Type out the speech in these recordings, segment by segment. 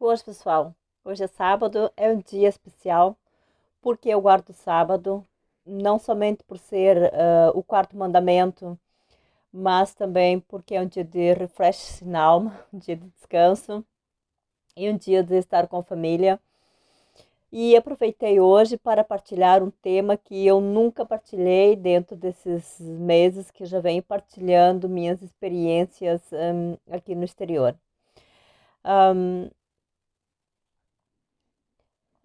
hoje, pessoal? Hoje é sábado, é um dia especial, porque eu guardo o sábado, não somente por ser o quarto mandamento, mas também porque é um dia de refresh na alma, um dia de descanso e um dia de estar com a família. E aproveitei hoje para partilhar um tema que eu nunca partilhei dentro desses meses que já venho partilhando minhas experiências aqui no exterior. Um,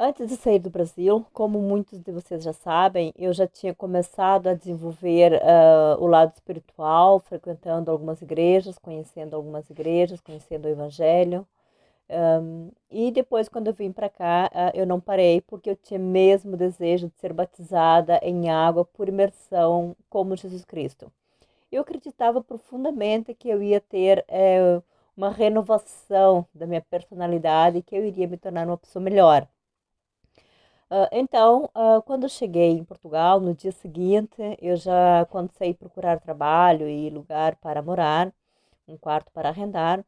Antes de sair do Brasil, como muitos de vocês já sabem, eu já tinha começado a desenvolver o lado espiritual, frequentando algumas igrejas, conhecendo o Evangelho. E depois, quando eu vim para cá, eu não parei, porque eu tinha mesmo desejo de ser batizada em água por imersão, como Jesus Cristo. Eu acreditava profundamente que eu ia ter uma renovação da minha personalidade, que eu iria me tornar uma pessoa melhor. Então, quando eu cheguei em Portugal, no dia seguinte, eu já, quando saí procurar trabalho e lugar para morar, um quarto para arrendar,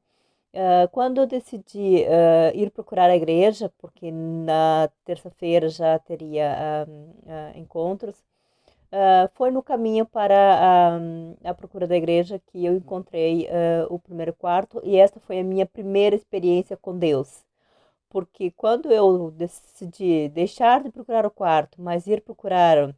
quando eu decidi ir procurar a igreja, porque na terça-feira já teria encontros, foi no caminho para a procura da igreja que eu encontrei o primeiro quarto, e esta foi a minha primeira experiência com Deus. Porque quando eu decidi deixar de procurar o quarto, mas ir procurar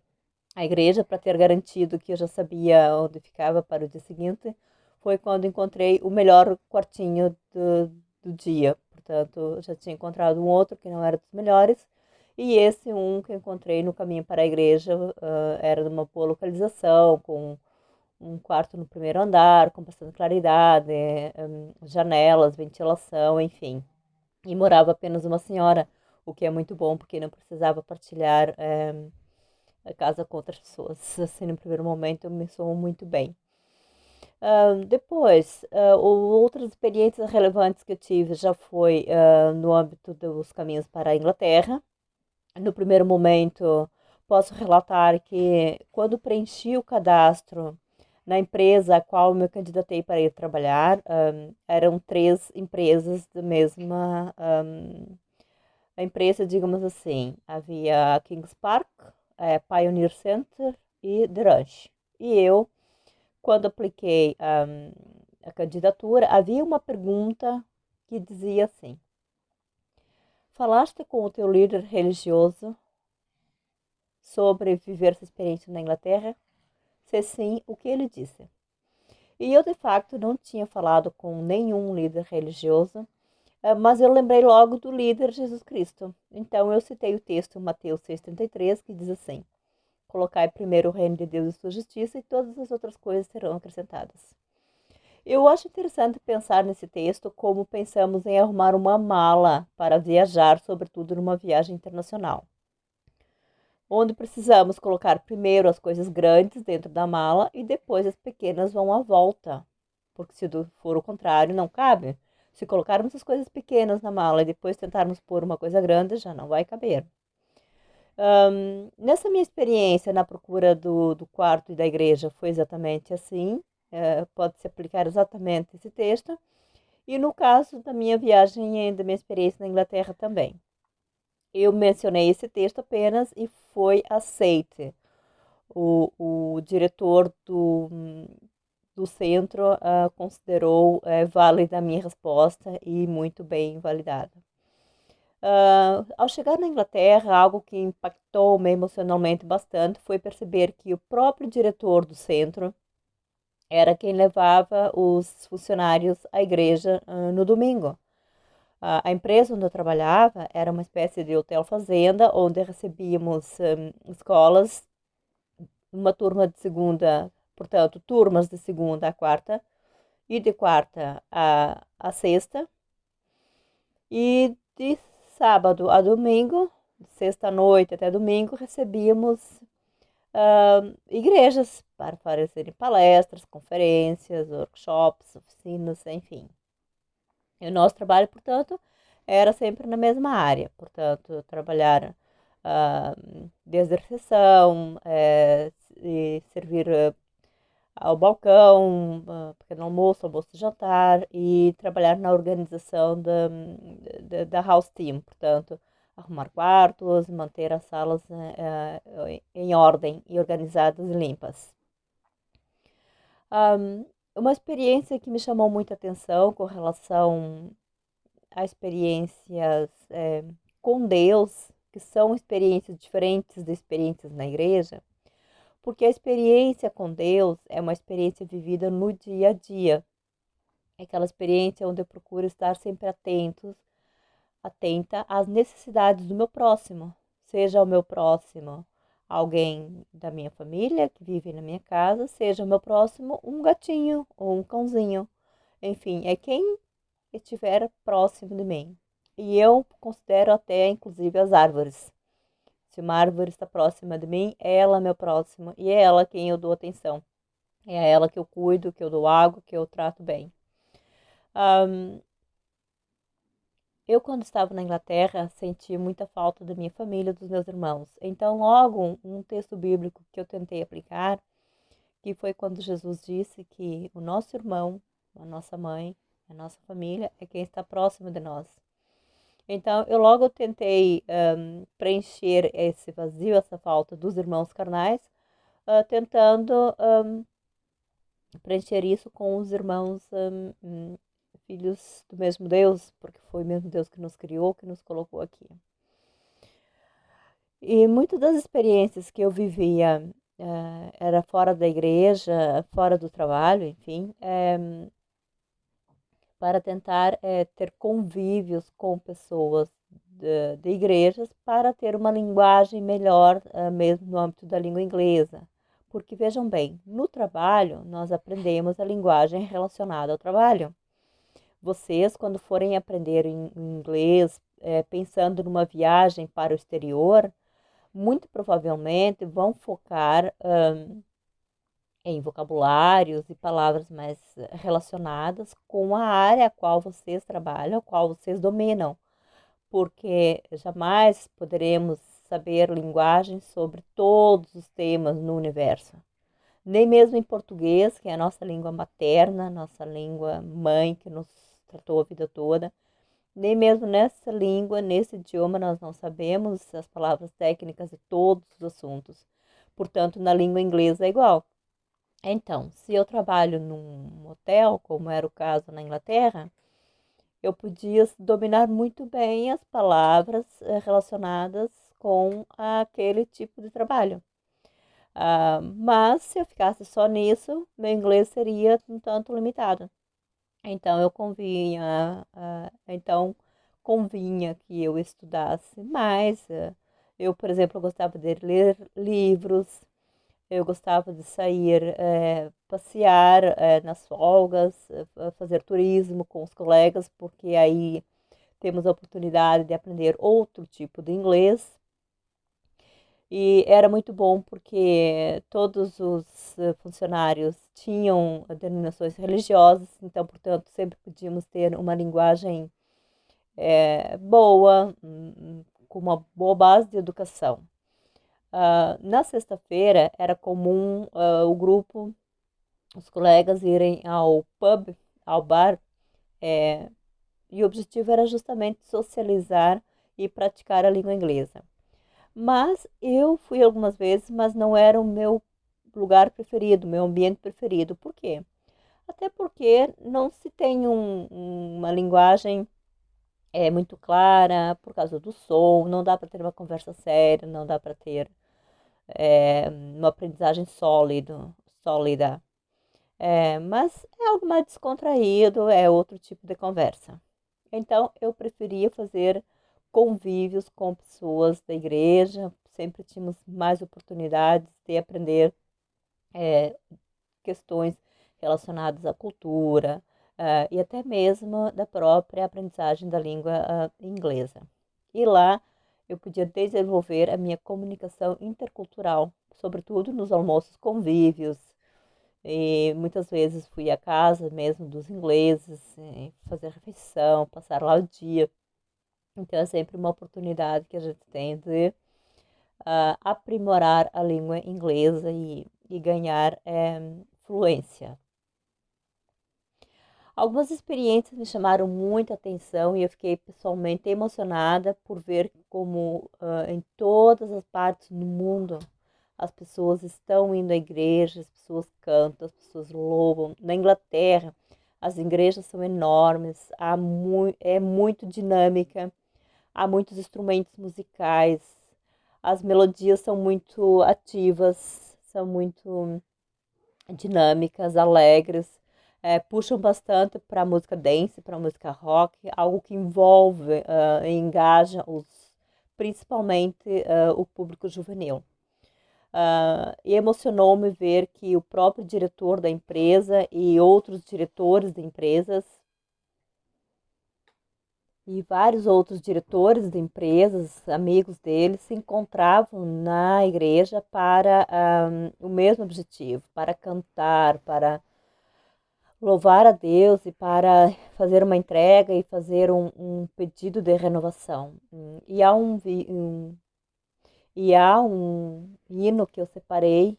a igreja para ter garantido que eu já sabia onde ficava para o dia seguinte, foi quando encontrei o melhor quartinho do dia. Portanto, já tinha encontrado um outro que não era dos melhores, e esse um que eu encontrei no caminho para a igreja era de uma boa localização, com um quarto no primeiro andar, com bastante claridade, janelas, ventilação, enfim. E morava apenas uma senhora, o que é muito bom, porque não precisava partilhar a casa com outras pessoas. Assim, no primeiro momento, eu me sou muito bem. Depois, outras experiências relevantes que eu tive já foi no âmbito dos caminhos para a Inglaterra. No primeiro momento, posso relatar que quando preenchi o cadastro na empresa a qual me candidatei para ir trabalhar, eram três empresas da mesma a empresa, digamos assim. Havia a Kings Park, a Pioneer Center e The Ranch. E eu, quando apliquei a candidatura, havia uma pergunta que dizia assim: falaste com o teu líder religioso sobre viver essa experiência na Inglaterra? Se sim, o que ele disse? E eu, de facto, não tinha falado com nenhum líder religioso, mas eu lembrei logo do líder Jesus Cristo. Então eu citei o texto Mateus 6,33, que diz assim: colocai primeiro o reino de Deus e sua justiça, e todas as outras coisas serão acrescentadas. Eu acho interessante pensar nesse texto como pensamos em arrumar uma mala para viajar, sobretudo numa viagem internacional, onde precisamos colocar primeiro as coisas grandes dentro da mala e depois as pequenas vão à volta, porque se for o contrário, não cabe. Se colocarmos as coisas pequenas na mala e depois tentarmos pôr uma coisa grande, já não vai caber. Nessa minha experiência na procura do quarto e da igreja foi exatamente assim, pode-se aplicar exatamente esse texto, e no caso da minha viagem e da minha experiência na Inglaterra também. Eu mencionei esse texto apenas e foi aceite. O diretor do centro considerou válida a minha resposta e muito bem validada. Ao chegar na Inglaterra, algo que impactou-me emocionalmente bastante foi perceber que o próprio diretor do centro era quem levava os funcionários à igreja no domingo. A empresa onde eu trabalhava era uma espécie de hotel-fazenda, onde recebíamos escolas, uma turma de segunda, portanto, turmas de segunda a quarta, e de quarta a sexta, e de sábado a domingo, de sexta à noite até domingo, recebíamos igrejas para fazerem palestras, conferências, workshops, oficinas, enfim. E o nosso trabalho, portanto, era sempre na mesma área, portanto, trabalhar desde a recepção, e servir ao balcão, pequeno almoço, almoço e jantar, e trabalhar na organização da house team, portanto, arrumar quartos, manter as salas em ordem e organizadas e limpas. Uma experiência que me chamou muita atenção com relação a experiências com Deus, que são experiências diferentes de experiências na igreja, porque a experiência com Deus é uma experiência vivida no dia a dia. É aquela experiência onde eu procuro estar sempre atenta às necessidades do meu próximo, seja o meu próximo alguém da minha família que vive na minha casa, seja o meu próximo um gatinho ou um cãozinho. Enfim, é quem estiver próximo de mim. E eu considero até, inclusive, as árvores. Se uma árvore está próxima de mim, é ela meu próximo e é ela quem eu dou atenção. É a ela que eu cuido, que eu dou água, que eu trato bem. Eu, quando estava na Inglaterra, senti muita falta da minha família, dos meus irmãos. Então, logo, um texto bíblico que eu tentei aplicar, que foi quando Jesus disse que o nosso irmão, a nossa mãe, a nossa família é quem está próximo de nós. Então, eu logo tentei preencher esse vazio, essa falta dos irmãos carnais, tentando preencher isso com os irmãos filhos do mesmo Deus, porque foi o mesmo Deus que nos criou, que nos colocou aqui. E muitas das experiências que eu vivia era fora da igreja, fora do trabalho, enfim, para tentar ter convívios com pessoas de igrejas para ter uma linguagem melhor, mesmo no âmbito da língua inglesa. Porque vejam bem, no trabalho nós aprendemos a linguagem relacionada ao trabalho. Vocês, quando forem aprender inglês, pensando numa viagem para o exterior, muito provavelmente vão focar em vocabulários e palavras mais relacionadas com a área a qual vocês trabalham, a qual vocês dominam, porque jamais poderemos saber linguagem sobre todos os temas no universo. Nem mesmo em português, que é a nossa língua materna, nossa língua mãe, que nos tratou a vida toda. Nem mesmo nessa língua, nesse idioma, nós não sabemos as palavras técnicas de todos os assuntos. Portanto, na língua inglesa é igual. Então, se eu trabalho num hotel, como era o caso na Inglaterra, eu podia dominar muito bem as palavras relacionadas com aquele tipo de trabalho. Mas se eu ficasse só nisso, meu inglês seria um tanto limitado. Então convinha que eu estudasse mais. Eu, por exemplo, gostava de ler livros, eu gostava de sair, passear, nas folgas, fazer turismo com os colegas, porque aí temos a oportunidade de aprender outro tipo de inglês. E era muito bom porque todos os funcionários tinham denominações religiosas, então, portanto, sempre podíamos ter uma linguagem boa, com uma boa base de educação. Na sexta-feira era comum o grupo, os colegas irem ao pub, ao bar, e o objetivo era justamente socializar e praticar a língua inglesa. Mas eu fui algumas vezes, mas não era o meu lugar preferido, meu ambiente preferido. Por quê? Até porque não se tem uma linguagem muito clara por causa do som, não dá para ter uma conversa séria, não dá para ter uma aprendizagem sólida. Mas é algo mais descontraído, é outro tipo de conversa. Então, eu preferia fazer convívios com pessoas da igreja, sempre tínhamos mais oportunidades de aprender questões relacionadas à cultura e até mesmo da própria aprendizagem da língua inglesa. E lá eu podia desenvolver a minha comunicação intercultural, sobretudo nos almoços convívios. E muitas vezes fui à casa mesmo dos ingleses, fazer refeição, passar lá o dia. Então é sempre uma oportunidade que a gente tem de aprimorar a língua inglesa e ganhar fluência. Algumas experiências me chamaram muita atenção e eu fiquei pessoalmente emocionada por ver como em todas as partes do mundo as pessoas estão indo à igreja, as pessoas cantam, as pessoas louvam. Na Inglaterra, as igrejas são enormes, é muito dinâmica, há muitos instrumentos musicais, as melodias são muito ativas, são muito dinâmicas, alegres, puxam bastante para a música dance, para a música rock, algo que envolve e engaja principalmente o público juvenil. E emocionou-me ver que o próprio diretor da empresa e outros diretores de empresas e vários outros diretores de empresas, amigos deles, se encontravam na igreja para o mesmo objetivo, para cantar, para louvar a Deus e para fazer uma entrega e fazer um pedido de renovação. E há um hino que eu separei,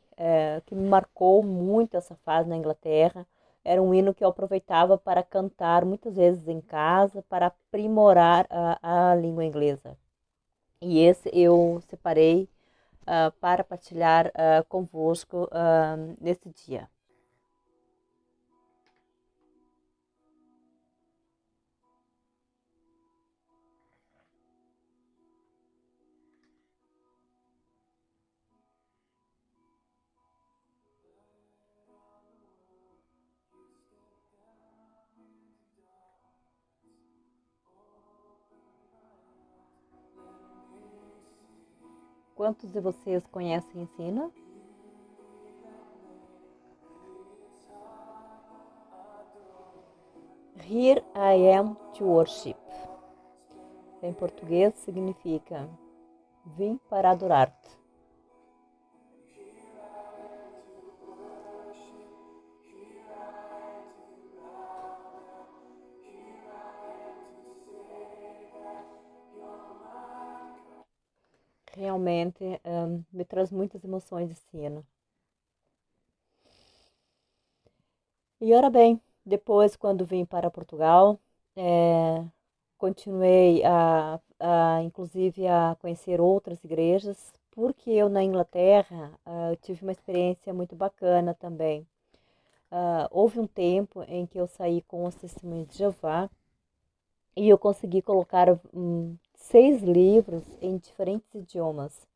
que me marcou muito essa fase na Inglaterra. Era um hino que eu aproveitava para cantar muitas vezes em casa, para aprimorar a língua inglesa. E esse eu separei para partilhar convosco nesse dia. Quantos de vocês conhecem esse hino? Here I am to worship. Em português significa vim para adorar-te. Realmente me traz muitas emoções esse hino. E ora bem, depois quando vim para Portugal, continuei inclusive a conhecer outras igrejas, porque eu na Inglaterra eu tive uma experiência muito bacana também. Houve um tempo em que eu saí com os Testemunhos de Jeová e eu consegui colocar 6 livros em diferentes idiomas.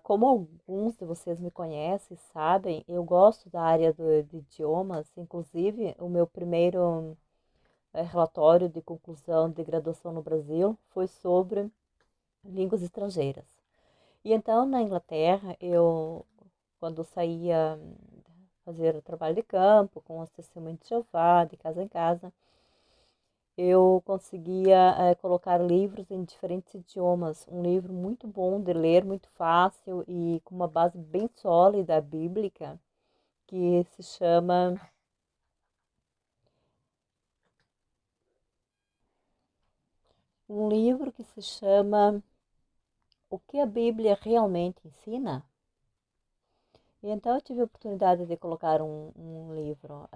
Como alguns de vocês me conhecem, sabem, eu gosto da área de idiomas, inclusive o meu primeiro relatório de conclusão de graduação no Brasil foi sobre línguas estrangeiras. E então, na Inglaterra, quando saía fazer trabalho de campo com as testemunhas de Jeová, de casa em casa, eu conseguia colocar livros em diferentes idiomas. Um livro muito bom de ler, muito fácil e com uma base bem sólida bíblica, que se chama um livro que se chama O que a Bíblia realmente ensina? E então eu tive a oportunidade de colocar um livro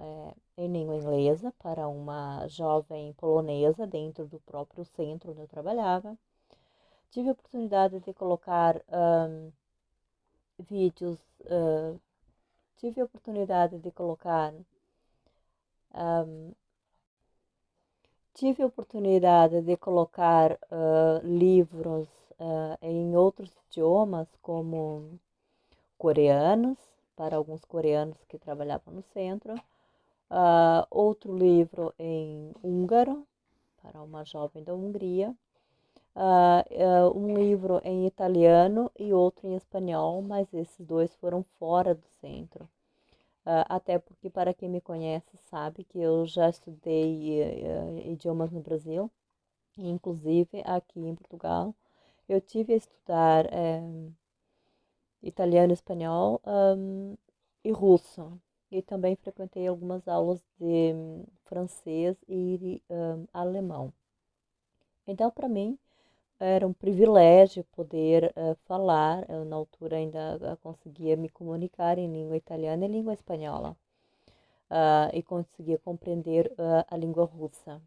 em língua inglesa para uma jovem polonesa dentro do próprio centro onde eu trabalhava. Tive a oportunidade de colocar vídeos, tive a oportunidade de colocar, tive a oportunidade de colocar livros em outros idiomas, como coreanos, para alguns coreanos que trabalhavam no centro, outro livro em húngaro, para uma jovem da Hungria, um livro em italiano e outro em espanhol, mas esses dois foram fora do centro. Até porque, para quem me conhece, sabe que eu já estudei idiomas no Brasil, e inclusive aqui em Portugal. Eu tive a estudar italiano, espanhol e russo. E também frequentei algumas aulas de francês e alemão. Então, para mim, era um privilégio poder falar. Eu, na altura, ainda conseguia me comunicar em língua italiana e língua espanhola. e conseguia compreender a língua russa.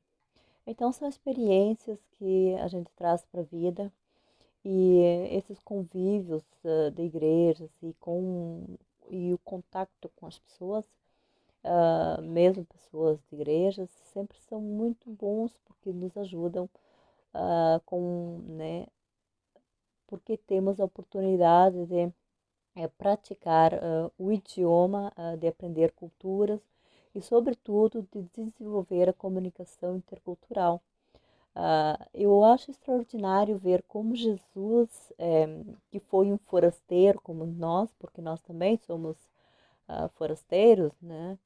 Então, são experiências que a gente traz para a vida e esses convívios de igrejas e o contato com as pessoas, mesmo pessoas de igrejas, sempre são muito bons porque nos ajudam né, porque temos a oportunidade de praticar o idioma, de aprender culturas e, sobretudo, de desenvolver a comunicação intercultural. Eu acho extraordinário ver como Jesus, que foi um forasteiro como nós, porque nós também somos forasteiros, né?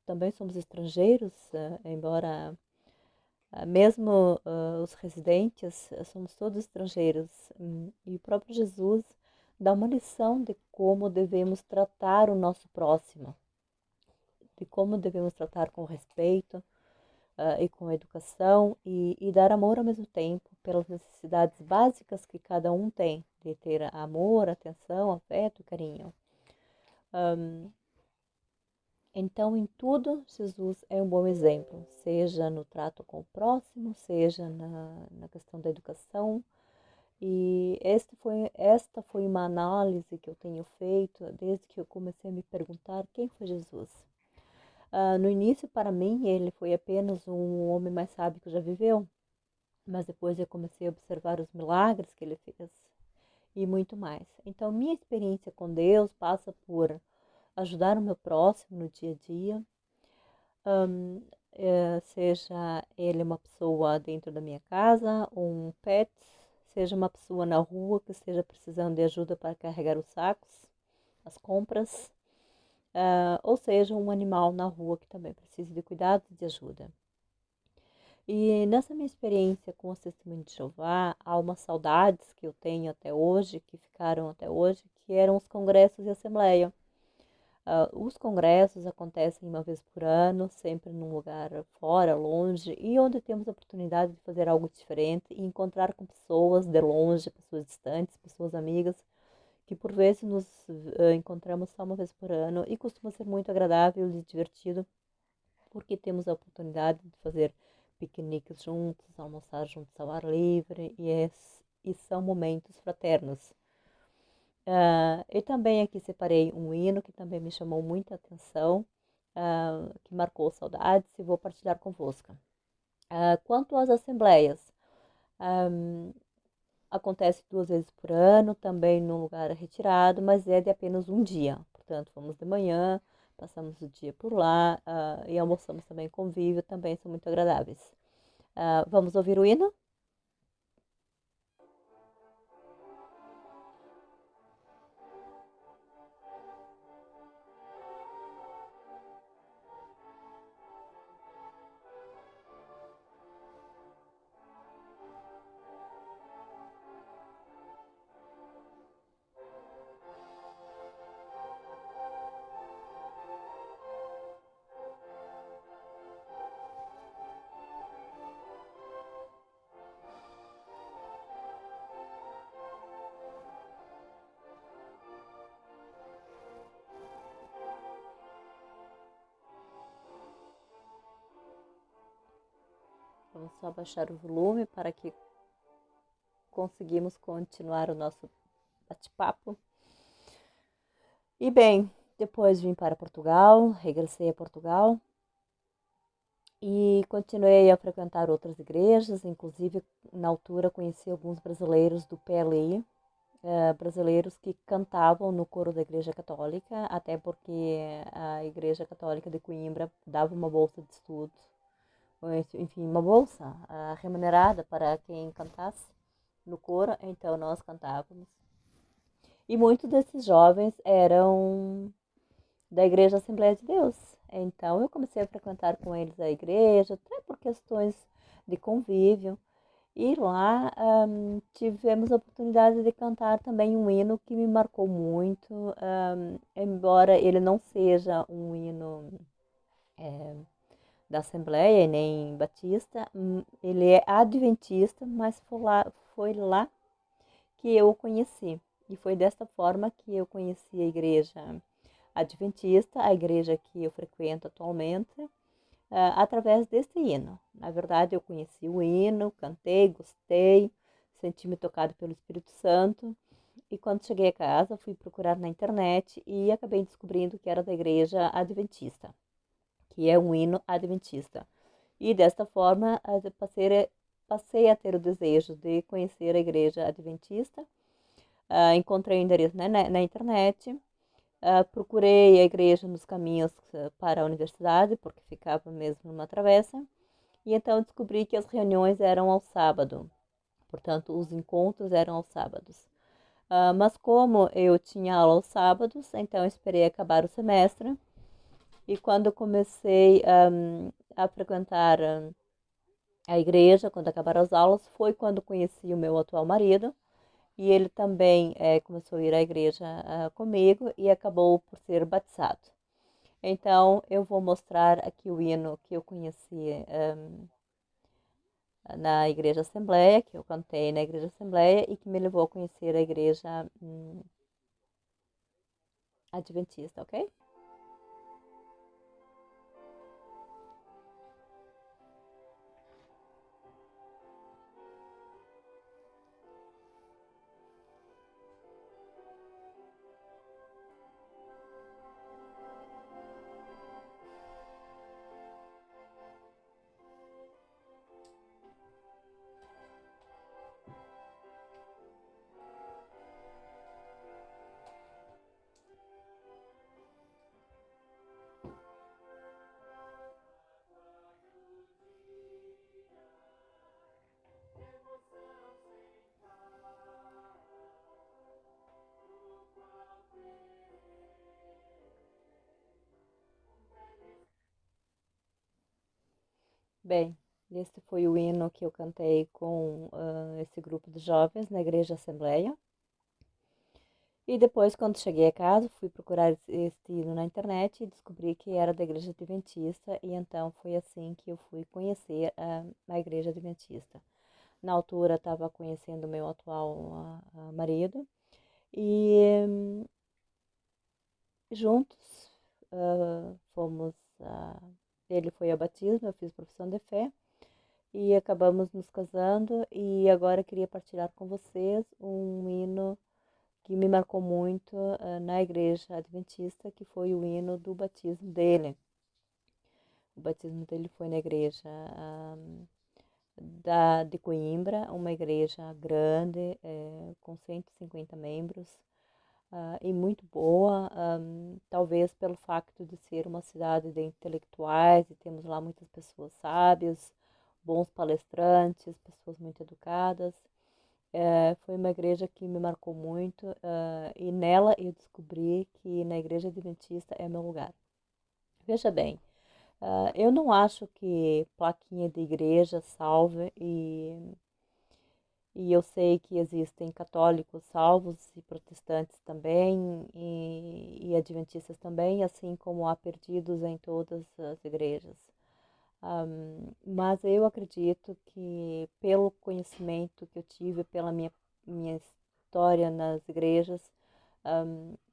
Também somos estrangeiros, embora mesmo os residentes, somos todos estrangeiros. E o próprio Jesus dá uma lição de como devemos tratar o nosso próximo, de como devemos tratar com respeito e com educação e dar amor ao mesmo tempo pelas necessidades básicas que cada um tem, de ter amor, atenção, afeto e carinho. Então, em tudo, Jesus é um bom exemplo, seja no trato com o próximo, seja na questão da educação. E esta foi uma análise que eu tenho feito desde que eu comecei a me perguntar quem foi Jesus. No início, para mim, ele foi apenas um homem mais sábio que já viveu, mas depois eu comecei a observar os milagres que ele fez e muito mais. Então, minha experiência com Deus passa por ajudar o meu próximo no dia a dia, seja ele uma pessoa dentro da minha casa, um pet, seja uma pessoa na rua que esteja precisando de ajuda para carregar os sacos, as compras, ou seja, um animal na rua que também precisa de cuidado e de ajuda. E nessa minha experiência com o Testemunho de Jeová, há umas saudades que eu tenho até hoje, que ficaram até hoje, que eram os congressos e assembleia. Os congressos acontecem uma vez por ano, sempre num lugar fora, longe, e onde temos a oportunidade de fazer algo diferente e encontrar com pessoas de longe, pessoas distantes, pessoas amigas, que por vezes nos encontramos só uma vez por ano e costuma ser muito agradável e divertido, porque temos a oportunidade de fazer piqueniques juntos, almoçar juntos ao ar livre e são momentos fraternos. Eu também aqui separei um hino que também me chamou muita atenção, que marcou saudades e vou partilhar convosco. Quanto às assembleias, acontece 2 vezes por ano, também num lugar retirado, mas é de apenas um dia. Portanto, vamos de manhã, passamos o dia por lá e almoçamos também convívio, também são muito agradáveis. Vamos ouvir o hino? Vamos só baixar o volume para que conseguimos continuar o nosso bate-papo. E bem, depois vim para Portugal, regressei a Portugal e continuei a frequentar outras igrejas, inclusive na altura conheci alguns brasileiros do PLI, brasileiros que cantavam no coro da Igreja Católica, até porque a Igreja Católica de Coimbra dava uma bolsa de estudo, enfim, uma bolsa remunerada para quem cantasse no coro, então nós cantávamos. E muitos desses jovens eram da Igreja Assembleia de Deus. Então eu comecei a frequentar com eles a igreja, até por questões de convívio. E lá tivemos a oportunidade de cantar também um hino que me marcou muito, embora ele não seja um hino da Assembleia nem batista, ele é adventista, mas foi lá que eu o conheci. E foi desta forma que eu conheci a igreja adventista, a igreja que eu frequento atualmente, através desse hino. Na verdade, eu conheci o hino, cantei, gostei, senti-me tocado pelo Espírito Santo. E quando cheguei a casa, fui procurar na internet e acabei descobrindo que era da igreja adventista, que é um hino adventista. E desta forma, passei a ter o desejo de conhecer a igreja adventista. Encontrei o endereço na internet, procurei a igreja nos caminhos para a universidade, porque ficava mesmo numa travessa, e então descobri que as reuniões eram ao sábado, portanto, os encontros eram aos sábados. Mas como eu tinha aula aos sábados, então esperei acabar o semestre, e quando comecei a frequentar a igreja, quando acabaram as aulas, foi quando conheci o meu atual marido, e ele também começou a ir à igreja comigo e acabou por ser batizado. Então, eu vou mostrar aqui o hino que eu conheci na Igreja Assembleia, que eu cantei na Igreja Assembleia e que me levou a conhecer a Igreja Adventista, ok? Bem, este foi o hino que eu cantei com esse grupo de jovens na Igreja Assembleia. E depois, quando cheguei a casa, fui procurar este hino na internet e descobri que era da Igreja Adventista, e então foi assim que eu fui conhecer a Igreja Adventista. Na altura, estava conhecendo o meu atual marido, e juntos fomos. Ele foi ao batismo, eu fiz profissão de fé e acabamos nos casando. E agora queria partilhar com vocês um hino que me marcou muito na igreja adventista, que foi o hino do batismo dele. O batismo dele foi na igreja de Coimbra, uma igreja grande, com 150 membros, e muito boa, talvez pelo facto de ser uma cidade de intelectuais e temos lá muitas pessoas sábias, bons palestrantes, pessoas muito educadas. Foi uma igreja que me marcou muito, e nela eu descobri que na igreja adventista é meu lugar. Veja bem, eu não acho que plaquinha de igreja salve, e eu sei que existem católicos salvos e protestantes também, e adventistas também, assim como há perdidos em todas as igrejas. Mas eu acredito que, pelo conhecimento que eu tive, pela minha história nas igrejas,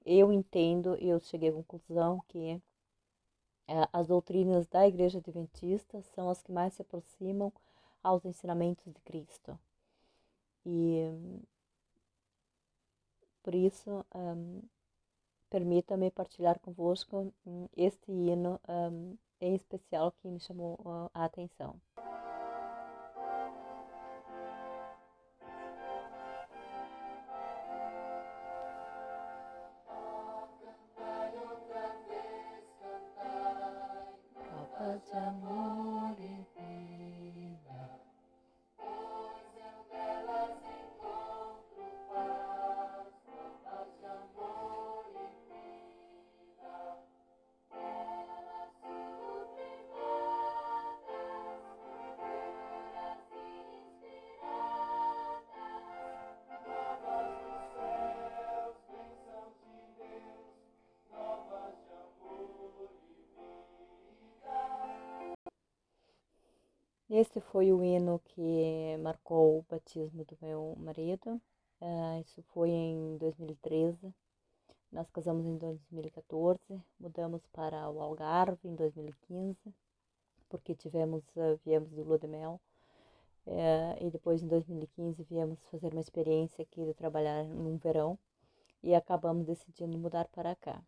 eu entendo, eu cheguei à conclusão que as doutrinas da Igreja Adventista são as que mais se aproximam aos ensinamentos de Cristo. E por isso, permita-me partilhar convosco este hino em especial que me chamou a atenção. Paz de amor e vida, pois eu nelas encontro paz. Paz de amor e vida, elas sublimadas, puras e inspiradas, novas dos céus, bênçãos de Deus, novas de amor e vida. Este foi o hino que marcou o batismo do meu marido. Isso foi em 2013. Nós casamos em 2014, mudamos para o Algarve em 2015, porque viemos do Lua de Mel. E depois, em 2015, viemos fazer uma experiência aqui de trabalhar num verão e acabamos decidindo mudar para cá.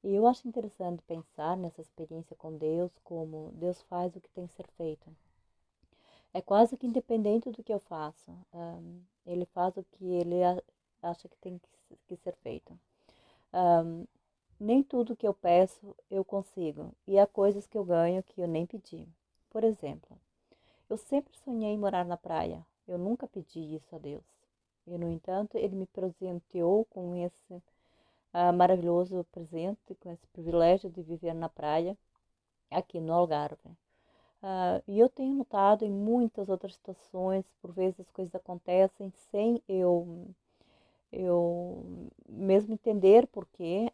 E eu acho interessante pensar nessa experiência com Deus, como Deus faz o que tem que ser feito. É quase que independente do que eu faço, ele faz o que ele acha que tem que ser feito. Um, Nem tudo que eu peço eu consigo, e há coisas que eu ganho que eu nem pedi. Por exemplo, eu sempre sonhei em morar na praia. Eu nunca pedi isso a Deus. E, no entanto, Ele me presenteou com esse maravilhoso presente, com esse privilégio de viver na praia, aqui no Algarve. E eu tenho notado em muitas outras situações, por vezes as coisas acontecem sem eu mesmo entender porquê,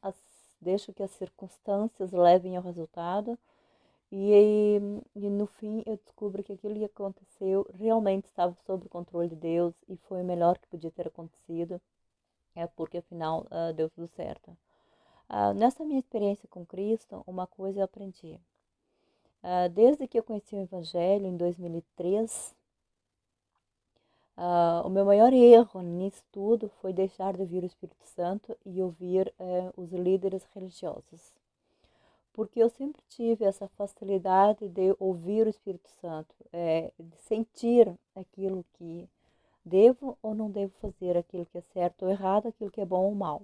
deixo que as circunstâncias levem ao resultado. E no fim eu descubro que aquilo que aconteceu realmente estava sob o controle de Deus e foi o melhor que podia ter acontecido, porque afinal deu tudo certo. Nessa minha experiência com Cristo, uma coisa eu aprendi. Desde que eu conheci o Evangelho em 2003, o meu maior erro nisso tudo foi deixar de ouvir o Espírito Santo e ouvir os líderes religiosos. Porque eu sempre tive essa facilidade de ouvir o Espírito Santo, de sentir aquilo que devo ou não devo fazer, aquilo que é certo ou errado, aquilo que é bom ou mal.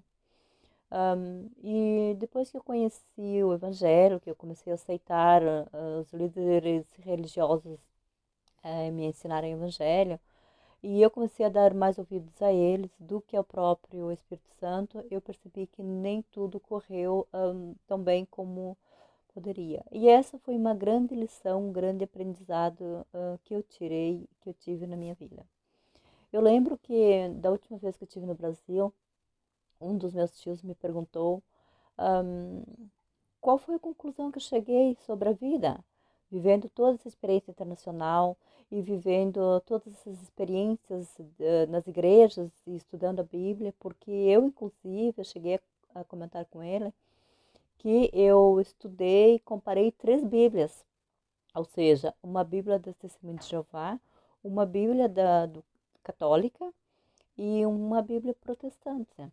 E depois que eu conheci o Evangelho, que eu comecei a aceitar os líderes religiosos me ensinarem o Evangelho, e eu comecei a dar mais ouvidos a eles do que ao próprio Espírito Santo, eu percebi que nem tudo correu tão bem como poderia. E essa foi uma grande lição, um grande aprendizado que eu tive na minha vida. Eu lembro que da última vez que eu estive no Brasil, um dos meus tios me perguntou um, qual foi a conclusão que eu cheguei sobre a vida, vivendo toda essa experiência internacional e vivendo todas essas experiências nas igrejas e estudando a Bíblia, porque eu, inclusive, eu cheguei a comentar com ele que eu estudei, comparei 3 Bíblias, ou seja, uma Bíblia do Testemunho de Jeová, uma Bíblia católica e uma Bíblia protestante,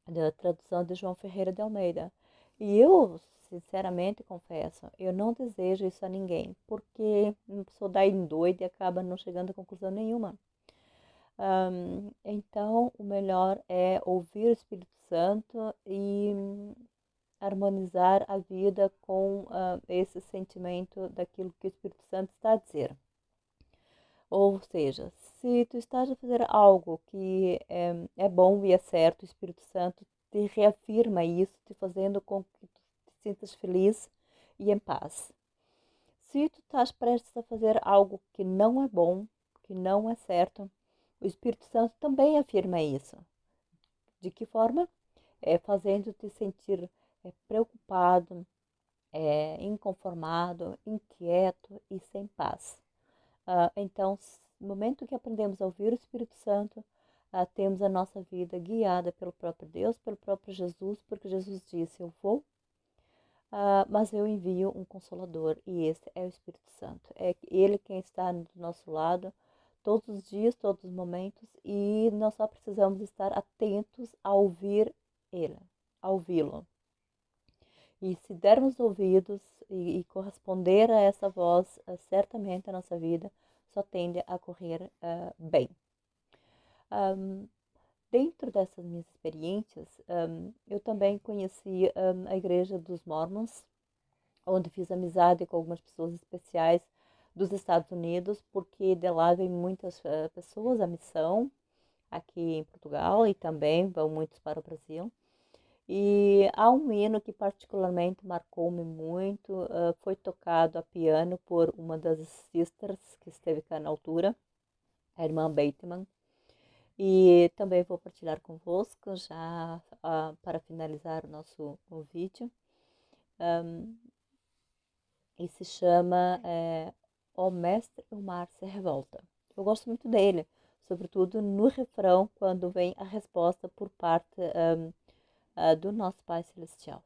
da tradução de João Ferreira de Almeida. E eu, sinceramente, confesso, eu não desejo isso a ninguém, porque uma pessoa dá em doida e acaba não chegando a conclusão nenhuma. Então, o melhor é ouvir o Espírito Santo e harmonizar a vida com esse sentimento daquilo que o Espírito Santo está a dizer. Ou seja, se tu estás a fazer algo que é bom e é certo, o Espírito Santo te reafirma isso, te fazendo com que tu te sintas feliz e em paz. Se tu estás prestes a fazer algo que não é bom, que não é certo, o Espírito Santo também afirma isso. De que forma? Fazendo-te sentir preocupado, inconformado, inquieto e sem paz. Então, no momento que aprendemos a ouvir o Espírito Santo, temos a nossa vida guiada pelo próprio Deus, pelo próprio Jesus, porque Jesus disse: Eu vou, mas eu envio um Consolador, e esse é o Espírito Santo. É Ele quem está do nosso lado todos os dias, todos os momentos, e nós só precisamos estar atentos a ouvir Ele, a ouvi-lo. E se dermos ouvidos e corresponder a essa voz, certamente a nossa vida só tende a correr bem. Dentro dessas minhas experiências, eu também conheci a Igreja dos Mormons, onde fiz amizade com algumas pessoas especiais dos Estados Unidos, porque de lá vêm muitas pessoas à missão aqui em Portugal e também vão muitos para o Brasil. E há um hino que particularmente marcou-me muito, foi tocado a piano por uma das sisters que esteve cá na altura, a irmã Bateman, e também vou partilhar convosco já para finalizar o vídeo, e se chama O Mestre, o Mar se Revolta. Eu gosto muito dele, sobretudo no refrão, quando vem a resposta por parte do nosso Pai Celestial.